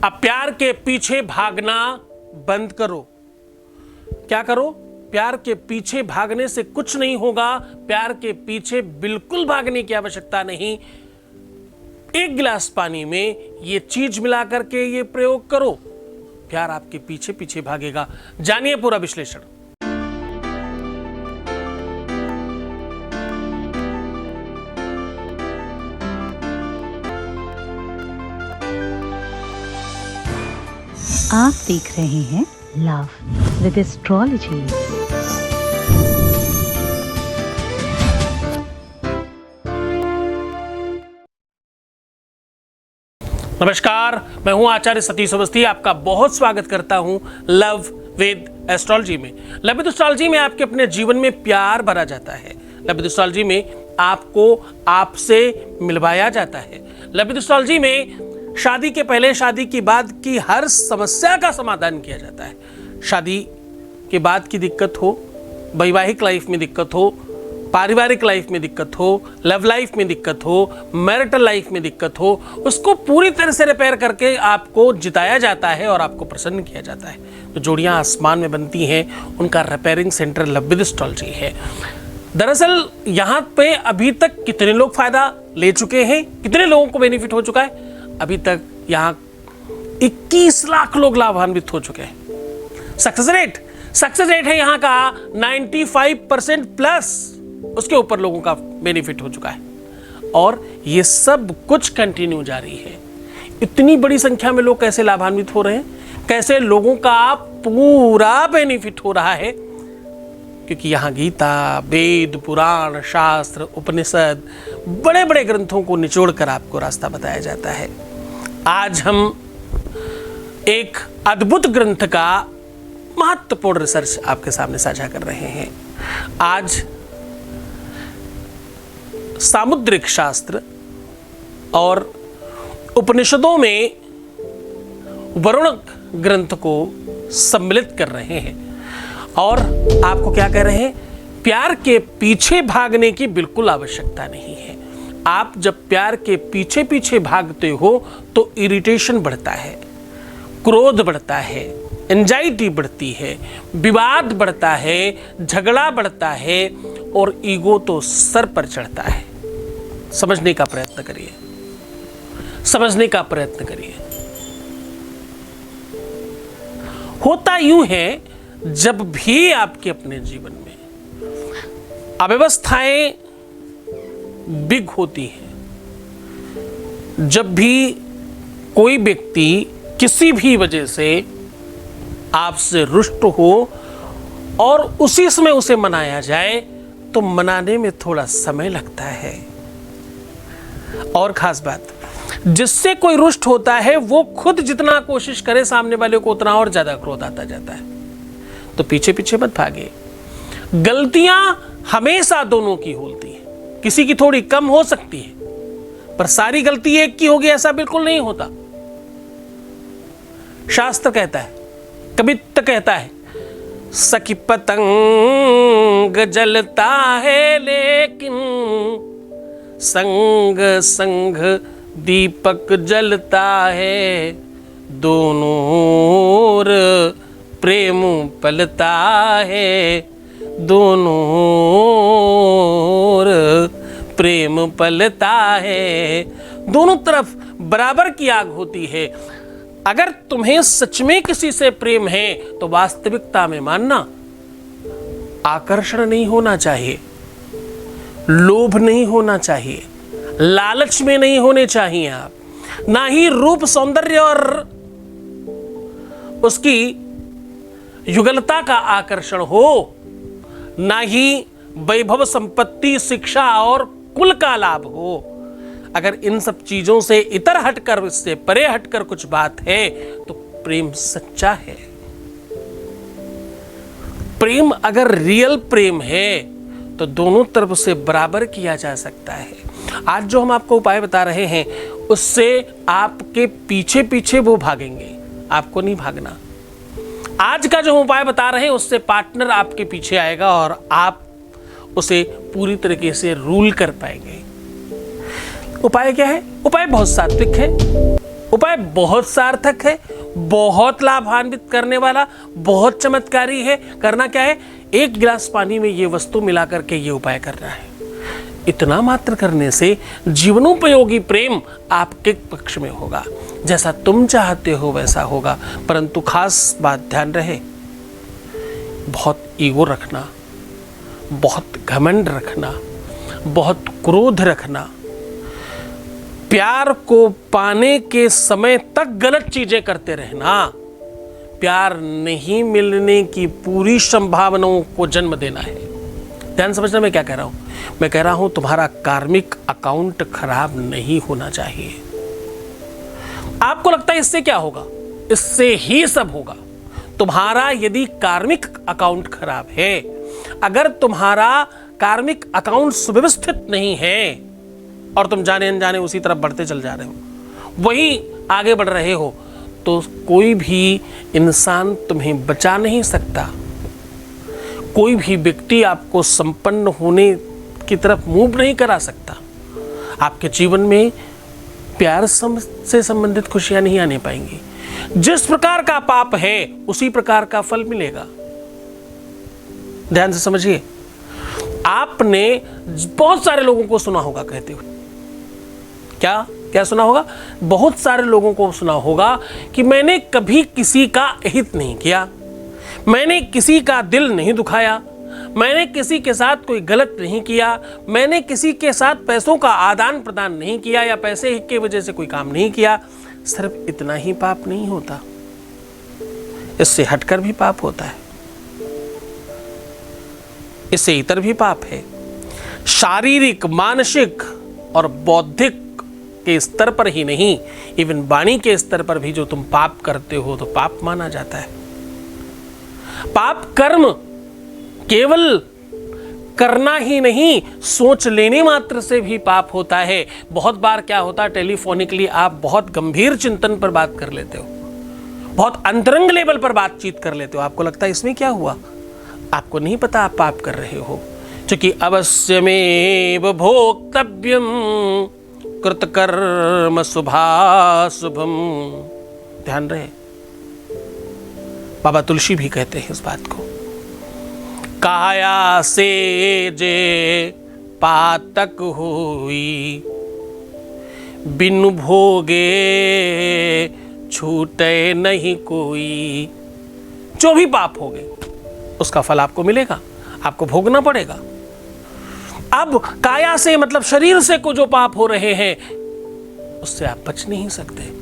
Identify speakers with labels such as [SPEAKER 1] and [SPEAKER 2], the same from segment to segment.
[SPEAKER 1] अब प्यार के पीछे भागना बंद करो। क्या करो? प्यार के पीछे भागने से कुछ नहीं होगा। प्यार के पीछे बिल्कुल भागने की आवश्यकता नहीं। एक गिलास पानी में ये चीज मिला करके ये प्रयोग करो, प्यार आपके पीछे पीछे भागेगा। जानिए पूरा विश्लेषण।
[SPEAKER 2] आप देख रहे हैं लव विद एस्ट्रोलॉजी।
[SPEAKER 1] नमस्कार, मैं हूं आचार्य सतीश अवस्थी। आपका बहुत स्वागत करता हूं लव विद एस्ट्रोलॉजी में। लव विद एस्ट्रोलॉजी में आपके अपने जीवन में प्यार भरा जाता है। लव विद एस्ट्रोलॉजी में आपको आपसे मिलवाया जाता है। लव विद एस्ट्रोलॉजी में शादी के पहले, शादी के बाद की हर समस्या का समाधान किया जाता है। शादी के बाद की दिक्कत हो, वैवाहिक लाइफ में दिक्कत हो, पारिवारिक लाइफ में दिक्कत हो, लव लाइफ में दिक्कत हो, मैरिटल लाइफ में दिक्कत हो, उसको पूरी तरह से रिपेयर करके आपको जिताया जाता है और आपको प्रसन्न किया जाता है। तो जोड़ियां आसमान में बनती हैं, उनका repairing centre love with astrology है। दरअसल यहाँ पे अभी तक कितने लोग फायदा ले चुके हैं, कितने लोगों को बेनिफिट हो चुका है? अभी तक यहाँ 21 लाख लोग लाभान्वित हो चुके हैं। सक्सेस रेट है यहाँ का 95% प्लस, उसके ऊपर लोगों का बेनिफिट हो चुका है और ये सब कुछ कंटिन्यू जारी है। इतनी बड़ी संख्या में लोग कैसे लाभान्वित हो रहे हैं, कैसे लोगों का पूरा बेनिफिट हो रहा है? क्योंकि यहाँ गीता, वेद, पुराण, शास्त्र, उपनिषद, बड़े बड़े ग्रंथों को निचोड़कर आपको रास्ता बताया जाता है। आज हम एक अद्भुत ग्रंथ का महत्वपूर्ण रिसर्च आपके सामने साझा कर रहे हैं। आज सामुद्रिक शास्त्र और उपनिषदों में वरुण ग्रंथ को सम्मिलित कर रहे हैं और आपको क्या कह रहे हैं? प्यार के पीछे भागने की बिल्कुल आवश्यकता नहीं है। आप जब प्यार के पीछे पीछे भागते हो तो इरिटेशन बढ़ता है, क्रोध बढ़ता है, एंजाइटी बढ़ती है, विवाद बढ़ता है, झगड़ा बढ़ता है और ईगो तो सर पर चढ़ता है। समझने का प्रयत्न करिए, समझने का प्रयत्न करिए। होता यूं है, जब भी आपके अपने जीवन में अव्यवस्थाएं बिग होती हैं, जब भी कोई व्यक्ति किसी भी वजह से आपसे रुष्ट हो और उसी समय उसे मनाया जाए तो मनाने में थोड़ा समय लगता है। और खास बात, जिससे कोई रुष्ट होता है वो खुद जितना कोशिश करे सामने वाले को उतना और ज्यादा क्रोध आता जाता है। तो पीछे पीछे मत भागे। गलतियां हमेशा दोनों की होती है, किसी की थोड़ी कम हो सकती है पर सारी गलती एक की होगी ऐसा बिल्कुल नहीं होता। शास्त्र कहता है, कवित्त कहता है, सखी पतंग जलता है लेकिन संग संग दीपक जलता है, दोनों ओर प्रेम पलता है, दोनों ओर प्रेम पलता है। दोनों तरफ बराबर की आग होती है। अगर तुम्हें सच में किसी से प्रेम है तो वास्तविकता में मानना, आकर्षण नहीं होना चाहिए, लोभ नहीं होना चाहिए, लालच में नहीं होने चाहिए आप, ना ही रूप सौंदर्य और उसकी युगलता का आकर्षण हो, ना ही वैभव, संपत्ति, शिक्षा और कुल का लाभ हो। अगर इन सब चीजों से इतर हटकर, इससे परे हटकर कुछ बात है तो प्रेम सच्चा है। प्रेम अगर रियल प्रेम है तो दोनों तरफ से बराबर किया जा सकता है। आज जो हम आपको उपाय बता रहे हैं उससे आपके पीछे पीछे वो भागेंगे, आपको नहीं भागना। आज का जो हम उपाय बता रहे हैं उससे पार्टनर आपके पीछे आएगा और आप उसे पूरी तरीके से रूल कर पाएंगे। उपाय क्या है? उपाय बहुत सात्विक है। उपाय बहुत सार्थक है, बहुत लाभान्वित करने वाला, बहुत चमत्कारी है। करना क्या है, 1 गिलास पानी में ये वस्तु मिला करके ये उपाय करना है। इतना मात्र करने से जीवनोपयोगी प्रेम आपके पक्ष में होगा। जैसा तुम चाहते हो वैसा होगा। परंतु खास बात ध्यान रहे, बहुत ईगो रखना, बहुत घमंड रखना, बहुत क्रोध रखना, प्यार को पाने के समय तक गलत चीजें करते रहना, प्यार नहीं मिलने की पूरी संभावनाओं को जन्म देना है। ध्यान समझना मैं क्या कह रहा हूं। मैं कह रहा हूं तुम्हारा कार्मिक अकाउंट खराब नहीं होना चाहिए। आपको लगता है इससे क्या होगा? इससे ही सब होगा। तुम्हारा यदि कार्मिक अकाउंट खराब है, अगर तुम्हारा कार्मिक अकाउंट सुव्यवस्थित नहीं है और तुम जाने अनजाने उसी तरफ बढ़ते चल जा रहे हो, वही आगे बढ़ रहे हो, तो कोई भी इंसान तुम्हें बचा नहीं सकता। कोई भी व्यक्ति आपको संपन्न होने की तरफ मूव नहीं करा सकता। आपके जीवन में प्यार से संबंधित खुशियां नहीं आने पाएंगी। जिस प्रकार का पाप है उसी प्रकार का फल मिलेगा। ध्यान से समझिए। आपने बहुत सारे लोगों को सुना होगा कहते हुए, क्या क्या सुना होगा? बहुत सारे लोगों को सुना होगा कि मैंने कभी किसी का अहित नहीं किया, मैंने किसी का दिल नहीं दुखाया, मैंने किसी के साथ कोई गलत नहीं किया, मैंने किसी के साथ पैसों का आदान प्रदान नहीं किया या पैसे की वजह से कोई काम नहीं किया। सिर्फ इतना ही पाप नहीं होता, इससे हटकर भी पाप होता है, इससे इतर भी पाप है। शारीरिक, मानसिक और बौद्धिक के स्तर पर ही नहीं, इवन वाणी के स्तर पर भी जो तुम पाप करते हो तो पाप माना जाता है। पाप कर्म केवल करना ही नहीं, सोच लेने मात्र से भी पाप होता है। बहुत बार क्या होता है, टेलीफोनिकली आप बहुत गंभीर चिंतन पर बात कर लेते हो, बहुत अंतरंग लेवल पर बातचीत कर लेते हो, आपको लगता है इसमें क्या हुआ, आपको नहीं पता आप पाप कर रहे हो। क्योंकि अवश्यमेव भोक्तव्यम कृतकर्म शुभाशुभम। ध्यान रहे, बाबा तुलसी भी कहते हैं इस बात को। काया से जे पातक हुई, बिनु भोगे छूटे नहीं कोई। जो भी पाप हो गए उसका फल आपको मिलेगा, आपको भोगना पड़ेगा। अब काया से मतलब शरीर से को जो पाप हो रहे हैं उससे आप बच नहीं सकते।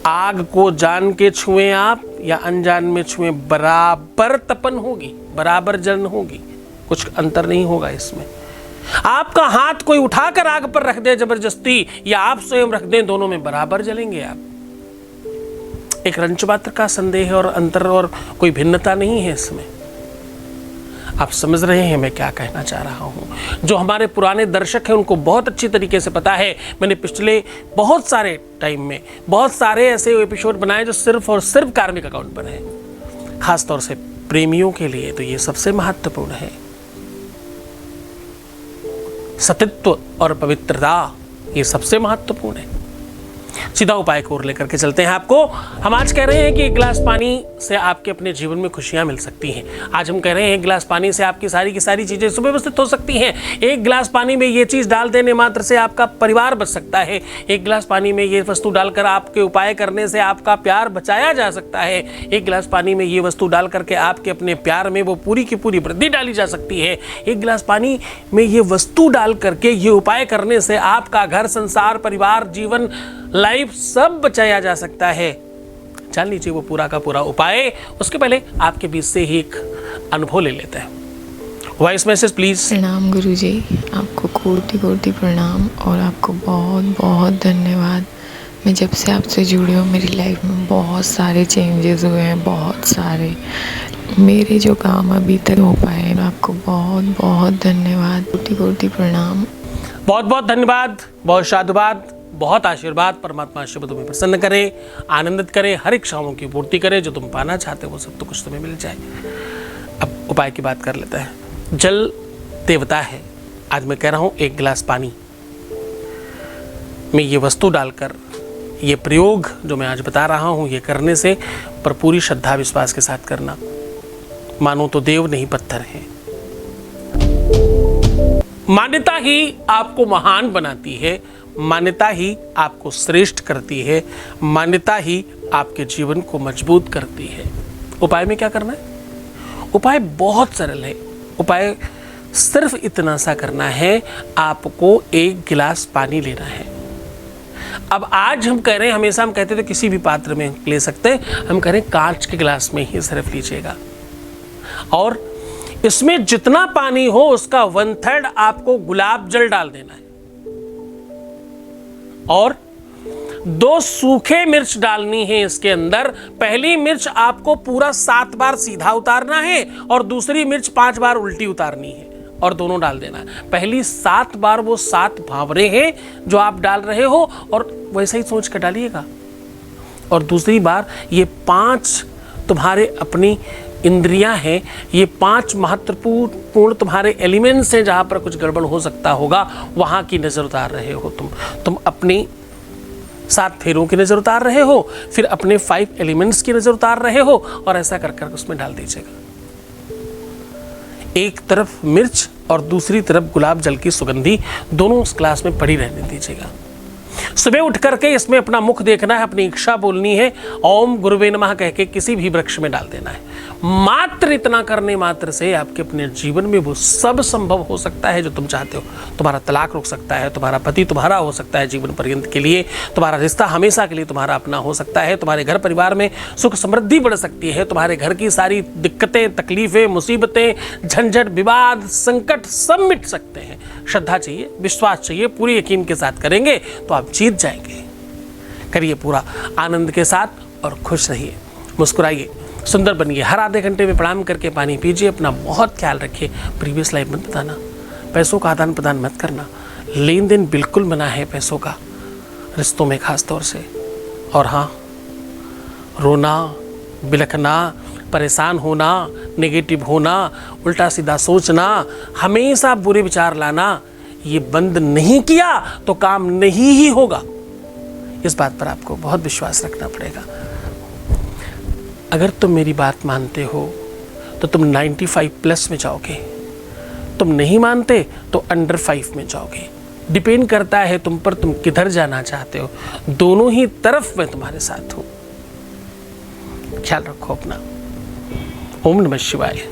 [SPEAKER 1] आग को जान के छुएं आप या अनजान में छुएं, बराबर तपन होगी, बराबर जलन होगी, कुछ अंतर नहीं होगा इसमें। आपका हाथ कोई उठाकर आग पर रख दे जबरदस्ती या आप स्वयं रख दें, दोनों में बराबर जलेंगे आप। एक रंच मात्र का संदेह और अंतर और कोई भिन्नता नहीं है इसमें। आप समझ रहे हैं मैं क्या कहना चाह रहा हूं। जो हमारे पुराने दर्शक हैं उनको बहुत अच्छी तरीके से पता है। मैंने पिछले बहुत सारे टाइम में बहुत सारे ऐसे एपिसोड बनाए जो सिर्फ और सिर्फ कार्मिक अकाउंट पर है। खासतौर से प्रेमियों के लिए तो ये सबसे महत्वपूर्ण है। सतीत्व और पवित्रता ये सबसे महत्वपूर्ण है। सीधा उपाय को लेकर के चलते हैं आपको। हम आज कह रहे हैं कि 1 गिलास पानी से आपके अपने जीवन में खुशियां मिल सकती हैं। आज हम कह रहे हैं 1 गिलास पानी से आपकी सारी की सारी चीजें सुव्यवस्थित हो सकती हैं। 1 गिलास पानी में ये चीज डाल देने मात्र से आपका परिवार बच सकता है। 1 गिलास पानी में ये वस्तु डालकर आपके उपाय करने से आपका प्यार बचाया जा सकता है। 1 गिलास पानी में ये वस्तु डाल करके आपके अपने प्यार में वो पूरी की पूरी वृद्धि डाली जा सकती है। 1 गिलास पानी में ये वस्तु डाल करके ये उपाय करने से आपका घर, संसार, परिवार, जीवन, लाइफ सब बचाया जा सकता है। जान लीजिए वो पूरा का पूरा उपाय। उसके पहले आपके बीच से ही एक अनुभव ले लेते हैं। Voice message please.
[SPEAKER 3] प्रणाम गुरुजी, आपको कोटि कोटि प्रणाम और आपको बहुत बहुत धन्यवाद। मैं जब से आपसे जुड़ी हूँ मेरी लाइफ में बहुत सारे चेंजेस हुए हैं, बहुत सारे। मेरे जो काम अभी तक हो पाए हैं, आपको बहुत बहुत धन्यवाद, कोटि कोटि प्रणाम।
[SPEAKER 1] बहुत बहुत धन्यवाद, बहुत साधुवाद, बहुत आशीर्वाद। परमात्मा शिव तुम्हें प्रसन्न करे, आनंदित करे, हर इच्छाओं की पूर्ति करे। जो तुम पाना चाहते हो वो सब तो कुछ तुम्हें मिल जाए। अब उपाय की बात कर लेते हैं। जल देवता है। आज मैं कह रहा हूं 1 गिलास पानी में ये वस्तु डालकर, ये प्रयोग जो मैं आज बता रहा हूँ, ये करने से पर पूरी श्रद्धा विश्वास के साथ करना। मानो तो देव नहीं पत्थर है। मान्यता ही आपको महान बनाती है, मान्यता ही आपको श्रेष्ठ करती है, मान्यता ही आपके जीवन को मजबूत करती है। उपाय में क्या करना है? उपाय बहुत सरल है। उपाय सिर्फ इतना सा करना है, आपको 1 गिलास पानी लेना है। अब आज हम कह रहे हैं, हमेशा हम कहते थे किसी भी पात्र में ले सकते हैं, हम कह रहे हैं कांच के गिलास में ही सिर्फ लीजिएगा। और इसमें जितना पानी हो उसका 1/3 आपको गुलाब जल डाल देना है, और 2 सूखे मिर्च डालनी है इसके अंदर। पहली मिर्च आपको पूरा 7 बार सीधा उतारना है और दूसरी मिर्च 5 बार उल्टी उतारनी है, और दोनों डाल देना है। पहली 7 बार वो 7 भावरे हैं जो आप डाल रहे हो, और वैसे ही सोच कर डालिएगा। और दूसरी बार ये 5 तुम्हारे अपनी इंद्रियां हैं, ये 5 महत्वपूर्ण तुम्हारे एलिमेंट्स हैं, जहां पर कुछ गड़बड़ हो सकता होगा वहां की नजर उतार रहे हो तुम अपनी 7 फेरों की नजर उतार रहे हो, फिर अपने 5 एलिमेंट्स की नजर उतार रहे हो, और ऐसा कर कर उसमें डाल दीजिएगा। एक तरफ मिर्च और दूसरी तरफ गुलाब जल की सुगंधी, दोनों उस ग्लास में पड़ी रहने दीजिएगा। सुबह उठ करके इसमें अपना मुख देखना है, अपनी इच्छा बोलनी है, ओम गुरुवे नमः कह के किसी भी वृक्ष में डाल देना है। मात्र इतना करने मात्र से आपके अपने जीवन में वो सब संभव हो सकता है जो तुम चाहते हो। तुम्हारा तलाक रुक सकता है, तुम्हारा पति तुम्हारा हो सकता है जीवन पर्यंत के लिए, तुम्हारा रिश्ता हमेशा के लिए तुम्हारा अपना हो सकता है, तुम्हारे घर परिवार में सुख समृद्धि बढ़ सकती है, तुम्हारे घर की सारी दिक्कतें, तकलीफें, मुसीबतें, झंझट, विवाद, संकट सब मिट सकते हैं। श्रद्धा चाहिए, विश्वास चाहिए, पूरी यकीन के साथ करेंगे तो आप जीत जाएंगे। करिए पूरा आनंद के साथ और खुश रहिए, मुस्कुराइए, सुंदर बनिए। हर आधे घंटे में प्रणाम करके पानी पीजिए। अपना बहुत ख्याल रखिए। प्रीवियस लाइफ मत बताना, पैसों का आदान प्रदान मत करना, लेन देन बिल्कुल मना है पैसों का, रिश्तों में खास तौर से। और हाँ, रोना, बिलखना, परेशान होना, नेगेटिव होना, उल्टा सीधा सोचना, हमेशा बुरे विचार लाना, ये बंद नहीं किया तो काम नहीं ही होगा। इस बात पर आपको बहुत विश्वास रखना पड़ेगा। अगर तुम मेरी बात मानते हो तो तुम 95+ में जाओगे, तुम नहीं मानते तो अंडर 5 में जाओगे। डिपेंड करता है तुम पर, तुम किधर जाना चाहते हो। दोनों ही तरफ मैं तुम्हारे साथ हूं। ख्याल रखो अपना। ओम नमः शिवाय।